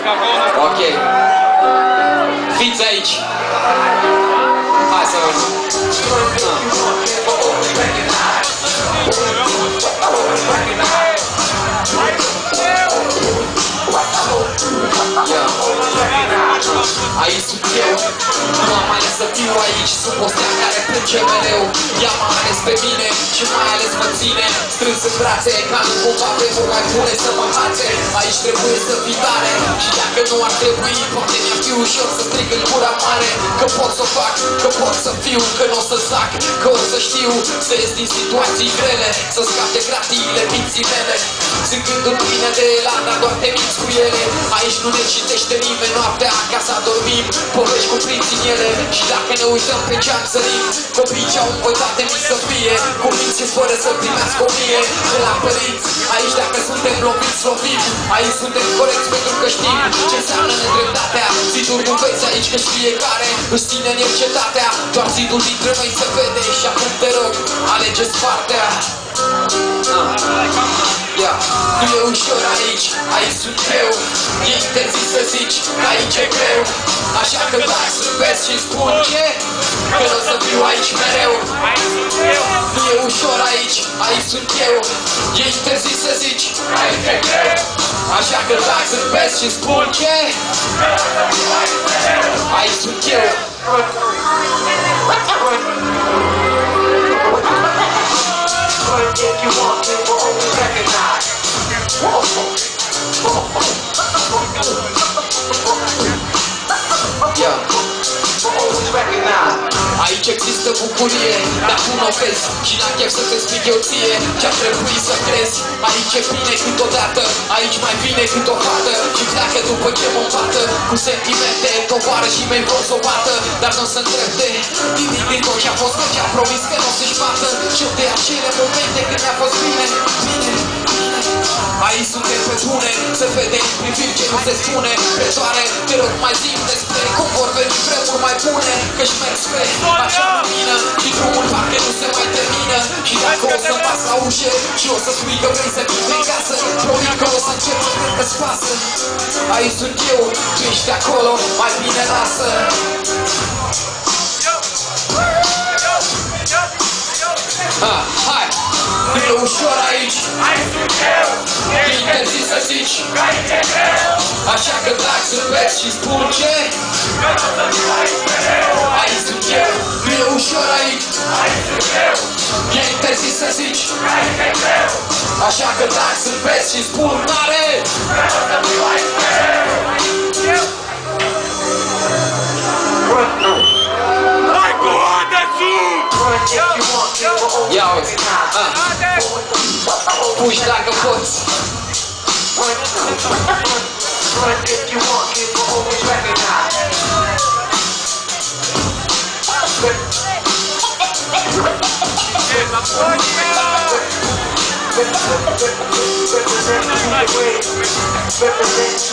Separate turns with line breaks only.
Ok. Fiți aici. Hai să vedem. Aici sunt eu, nu am ales să fiu aici, sub o stea care plânge mereu. Ea m-a ales pe mine și mai ales mă ține strâns în brațe, ca nu cumva vremuri mai bune să mă hațe. Aici trebuie să fii tare și dacă nu ar trebui, poate mi-ar fi ușor să strig în gura mare că pot să fac, că pot să fiu, că n-o să zac, că o să știu să ies din situații grele, să scap de gratiile minții mele. Zângându-mi pline de elan, dar doar te minți cu ele. Aici nu ne citește nimeni noaptea, acasă dormim, povești cu prinții în ele. Și dacă ne uităm pe geam sărim, copiii ce-au învățat de mici să fie cuminți și fără să primească 1000 de la părinți. Aici dacă suntem loviți, lovim. Aici suntem corecți pentru că știm ce înseamnă nedreptatea. Ziduri nu vezi aici că fiecare își ține în el cetatea. Doar zidul dintre noi se vede și acum te rog, alegeți partea. Nu e ușor aici, aici sunt eu. E interzis să zici că aici e greu. Așa că doar să vezi și spun ce? Că o să fiu aici mereu. Nu e ușor aici, aici sunt eu. E interzis să zici că aici e greu. Așa că doar să vezi și spun ce? Că o să fiu aici mereu. Aici sunt eu. If you want me, we'll always recognize. Aici există bucurie, dar tu n-o vezi și n-am chef să te explic eu ție ce-ar trebui să crezi. Aici e bine câteodată, aici mai bine cât o fată și pleacă după ce mă îmbată cu sentimente. Tovarășii mei vor s-o bată, dar n-o să întreb de nimic din tot ce-a fost, că ce-a promis că n-o să-și bată. Și de acele momente când mi-a fost bine, bine. Aici suntem pe bune, se vede în priviri ce nu se spune. Pe doare, te rog mai zi-mi despre cum vor veni vremuri mai bune, că-și merg spre acea lumină și drumul parcă nu se mai termină. Și dacă o să pas la ușă și o să spui că vrei să vii în casă, promit că o să încep să cred că-ți pasă. Aici sunt eu, tu ești acolo, mai bine lasă. Hai! Nu e ușor aici, aici sunt eu. E interzis să zici că aici e greu. Așa că drag să vezi și spun ce? Că n-o să fiu aici mereu. Aici sunt eu. Nu e ușor aici, aici sunt eu. E interzis să zici că aici e greu. Așa că drag să vezi și spun tare. Că n-o să fiu aici mereu. Hai cu de sus! Ia uite, puși dacă poți. Represent